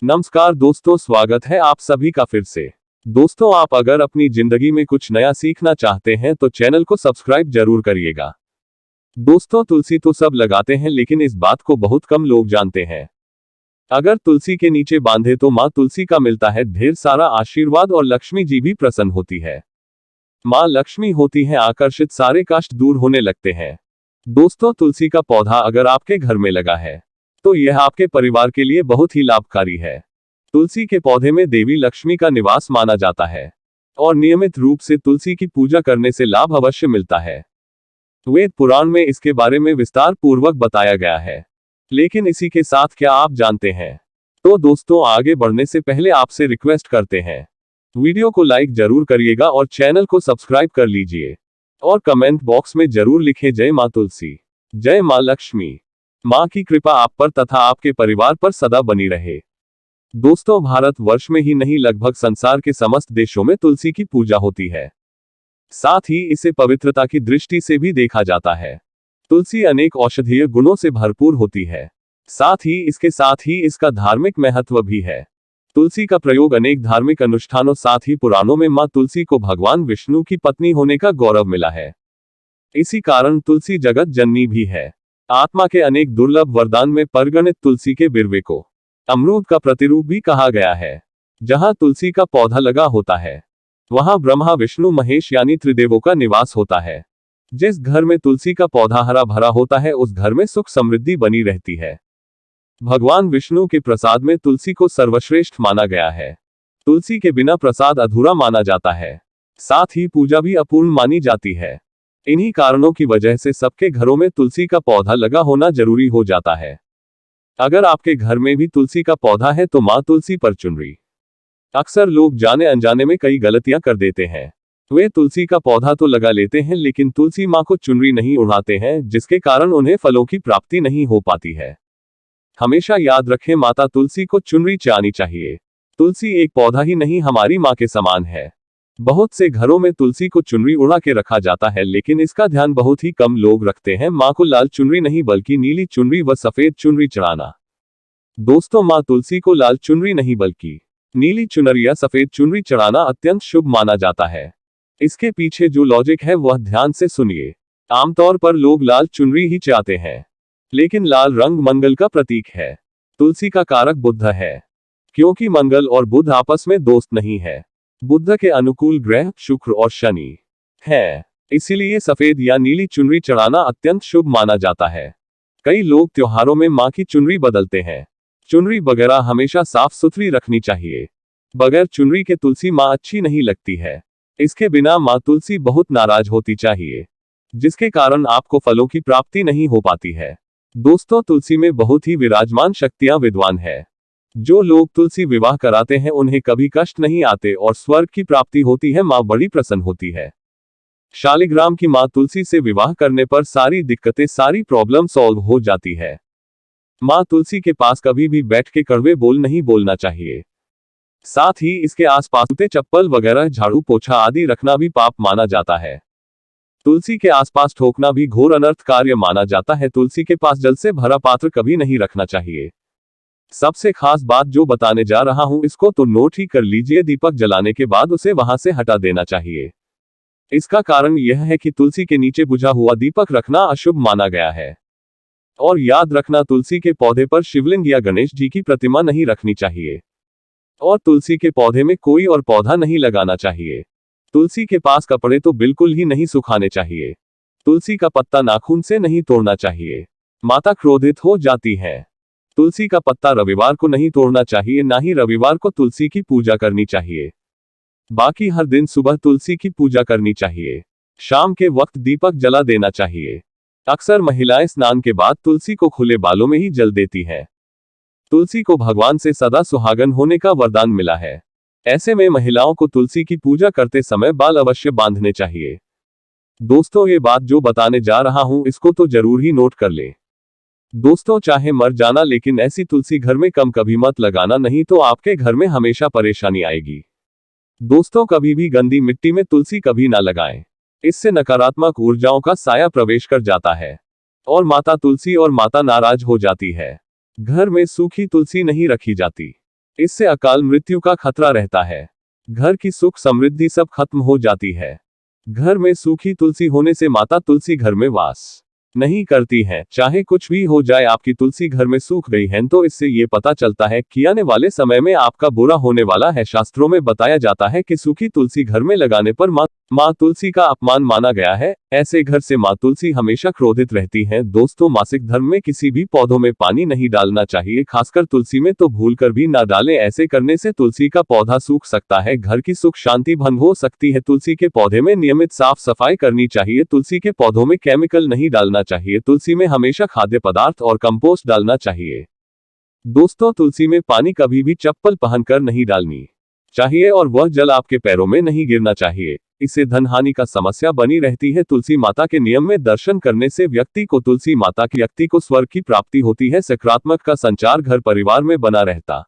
नमस्कार दोस्तों, स्वागत है आप सभी का फिर से। दोस्तों, आप अगर अपनी जिंदगी में कुछ नया सीखना चाहते हैं तो चैनल को सब्सक्राइब जरूर करिएगा। दोस्तों, तुलसी तो सब लगाते हैं लेकिन इस बात को बहुत कम लोग जानते हैं। अगर तुलसी के नीचे बांधे तो माँ तुलसी का मिलता है ढेर सारा आशीर्वाद और लक्ष्मी जी भी प्रसन्न होती है। माँ लक्ष्मी होती है आकर्षित, सारे कष्ट दूर होने लगते हैं। दोस्तों, तुलसी का पौधा अगर आपके घर में लगा है तो यह आपके परिवार के लिए बहुत ही लाभकारी है। तुलसी के पौधे में देवी लक्ष्मी का निवास माना जाता है और नियमित रूप से तुलसी की पूजा करने से लाभ अवश्य मिलता है। वेद पुराण में इसके बारे में विस्तार पूर्वक बताया गया है। लेकिन इसी के साथ क्या आप जानते हैं? तो दोस्तों, आगे बढ़ने से पहले आपसे रिक्वेस्ट करते हैं, वीडियो को लाइक जरूर करिएगा और चैनल को सब्सक्राइब कर लीजिए और कमेंट बॉक्स में जरूर लिखें जय माँ तुलसी, जय माँ लक्ष्मी। माँ की कृपा आप पर तथा आपके परिवार पर सदा बनी रहे। दोस्तों, भारत वर्ष में ही नहीं लगभग संसार के समस्त देशों में तुलसी की पूजा होती है। साथ ही इसे पवित्रता की दृष्टि से भी देखा जाता है। तुलसी अनेक औषधीय गुणों से भरपूर होती है। साथ ही इसका धार्मिक महत्व भी है। तुलसी का प्रयोग अनेक धार्मिक अनुष्ठानों, साथ ही पुराणों में माँ तुलसी को भगवान विष्णु की पत्नी होने का गौरव मिला है। इसी कारण तुलसी जगत जननी भी है। आत्मा के अनेक दुर्लभ वरदान में परिगणित तुलसी के बिरवे को अमरूद का प्रतिरूप भी कहा गया है। जहां तुलसी का पौधा लगा होता है वहां ब्रह्मा विष्णु महेश यानी त्रिदेवों का निवास होता है। जिस घर में तुलसी का पौधा हरा भरा होता है उस घर में सुख समृद्धि बनी रहती है। भगवान विष्णु के प्रसाद में तुलसी को सर्वश्रेष्ठ माना गया है। तुलसी के बिना प्रसाद अधूरा माना जाता है। साथ ही पूजा भी अपूर्ण मानी जाती है। इन्हीं कारणों की वजह से सबके घरों में तुलसी का पौधा लगा होना जरूरी हो जाता है। अगर आपके घर में भी तुलसी का पौधा है तो माँ तुलसी पर चुनरी। अक्सर लोग जाने अनजाने में कई गलतियां कर देते हैं। वे तुलसी का पौधा तो लगा लेते हैं लेकिन तुलसी माँ को चुनरी नहीं उड़ाते हैं, जिसके कारण उन्हें फलों की प्राप्ति नहीं हो पाती है। हमेशा याद रखें, माता तुलसी को चुनरी चाहनी चाहिए। तुलसी एक पौधा ही नहीं, हमारी माँ के समान है। बहुत से घरों में तुलसी को चुनरी उड़ा के रखा जाता है लेकिन इसका ध्यान बहुत ही कम लोग रखते हैं। माँ को लाल चुनरी नहीं बल्कि नीली चुनरी व सफेद चुनरी चढ़ाना। दोस्तों, माँ तुलसी को लाल चुनरी नहीं बल्कि नीली चुनरी या सफेद चुनरी चढ़ाना अत्यंत शुभ माना जाता है। इसके पीछे जो लॉजिक है वह ध्यान से सुनिए। आमतौर पर लोग लाल चुनरी ही चाहते हैं, लेकिन लाल रंग मंगल का प्रतीक है। तुलसी का कारक बुध है, क्योंकि मंगल और बुध आपस में दोस्त नहीं है। बुध के अनुकूल ग्रह शुक्र और शनि है, इसीलिए सफेद या नीली चुनरी चढ़ाना अत्यंत शुभ माना जाता है। कई लोग त्योहारों में माँ की चुनरी बदलते हैं। चुनरी वगैरह हमेशा साफ सुथरी रखनी चाहिए। बगैर चुनरी के तुलसी माँ अच्छी नहीं लगती है। इसके बिना माँ तुलसी बहुत नाराज होती चाहिए, जिसके कारण आपको फलों की प्राप्ति नहीं हो पाती है। दोस्तों, तुलसी में बहुत ही विराजमान शक्तियां विद्वान है। जो लोग तुलसी विवाह कराते हैं उन्हें कभी कष्ट नहीं आते और स्वर्ग की प्राप्ति होती है। माँ बड़ी प्रसन्न होती है। शालिग्राम की माँ तुलसी से विवाह करने पर सारी दिक्कतें, सारी प्रॉब्लम सॉल्व हो जाती है। माँ तुलसी के पास कभी भी बैठ के कड़वे बोल नहीं बोलना चाहिए। साथ ही इसके आसपास जूते, चप्पल वगैरह, झाड़ू पोछा आदि रखना भी पाप माना जाता है। तुलसी के आसपास ठोकना भी घोर अनर्थ कार्य माना जाता है। तुलसी के पास जल से भरा पात्र कभी नहीं रखना चाहिए। सबसे खास बात जो बताने जा रहा हूं इसको तो नोट ही कर लीजिए। दीपक जलाने के बाद उसे वहां से हटा देना चाहिए। इसका कारण यह है कि तुलसी के नीचे बुझा हुआ दीपक रखना अशुभ माना गया है। और याद रखना, तुलसी के पौधे पर शिवलिंग या गणेश जी की प्रतिमा नहीं रखनी चाहिए। और तुलसी के पौधे में कोई और पौधा नहीं लगाना चाहिए। तुलसी के पास कपड़े तो बिल्कुल ही नहीं सुखाने चाहिए। तुलसी का पत्ता नाखून से नहीं तोड़ना चाहिए, माता क्रोधित हो जाती है। तुलसी का पत्ता रविवार को नहीं तोड़ना चाहिए, ना ही रविवार को तुलसी की पूजा करनी चाहिए। बाकी हर दिन सुबह तुलसी की पूजा करनी चाहिए। शाम के वक्त दीपक जला देना चाहिए। अक्सर महिलाएं स्नान के बाद तुलसी को खुले बालों में ही जल देती हैं। तुलसी को भगवान से सदा सुहागन होने का वरदान मिला है। ऐसे में महिलाओं को तुलसी की पूजा करते समय बाल अवश्य बांधने चाहिए। दोस्तों, ये बात जो बताने जा रहा हूं इसको तो जरूर ही नोट कर लें। दोस्तों, चाहे मर जाना लेकिन ऐसी तुलसी घर में कभी मत लगाना, नहीं तो आपके घर में हमेशा परेशानी आएगी। दोस्तों, कभी भी गंदी मिट्टी में तुलसी कभी ना लगाएं। इससे नकारात्मक ऊर्जाओं का साया प्रवेश कर जाता है और माता तुलसी और माता नाराज हो जाती है। घर में सूखी तुलसी नहीं रखी जाती। इससे अकाल मृत्यु का खतरा रहता है। घर की सुख समृद्धि सब खत्म हो जाती है। घर में सूखी तुलसी होने से माता तुलसी घर में वास नहीं करती हैं। चाहे कुछ भी हो जाए, आपकी तुलसी घर में सूख गई है तो इससे ये पता चलता है कि आने वाले समय में आपका बुरा होने वाला है। शास्त्रों में बताया जाता है कि सूखी तुलसी घर में लगाने पर माँ तुलसी का अपमान माना गया है। ऐसे घर से माँ तुलसी हमेशा क्रोधित रहती हैं। दोस्तों, मासिक धर्म में किसी भी पौधों में पानी नहीं डालना चाहिए, खासकर तुलसी में तो भूलकर भी ना डालें। ऐसे करने से तुलसी का पौधा सूख सकता है, घर की सुख शांति भंग हो सकती है। तुलसी के पौधे में नियमित साफ सफाई करनी चाहिए। तुलसी के पौधों में केमिकल नहीं डालना चाहिए। तुलसी में हमेशा खाद्य पदार्थ और कंपोस्ट डालना चाहिए। दोस्तों, तुलसी में पानी कभी भी चप्पल पहनकर नहीं डालनी चाहिए और वह जल आपके पैरों में नहीं गिरना चाहिए। इससे धन हानि का समस्या बनी रहती है। तुलसी माता के नियम में दर्शन करने से व्यक्ति को स्वर्ग की प्राप्ति होती है। सकारात्मक का संचार घर परिवार में बना रहता।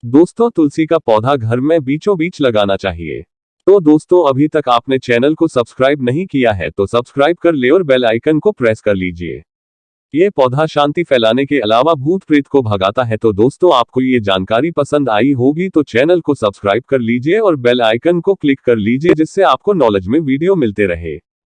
दोस्तों, तुलसी का पौधा घर में बीचों बीच लगाना चाहिए। तो दोस्तों, अभी तक आपने चैनल को सब्सक्राइब नहीं किया है तो सब्सक्राइब कर ले और बेल आइकन को प्रेस कर लीजिए। ये पौधा शांति फैलाने के अलावा भूत प्रेत को भगाता है। तो दोस्तों, आपको ये जानकारी पसंद आई होगी तो चैनल को सब्सक्राइब कर लीजिए और बेल आइकन को क्लिक कर लीजिए, जिससे आपको नॉलेज में वीडियो मिलते रहे।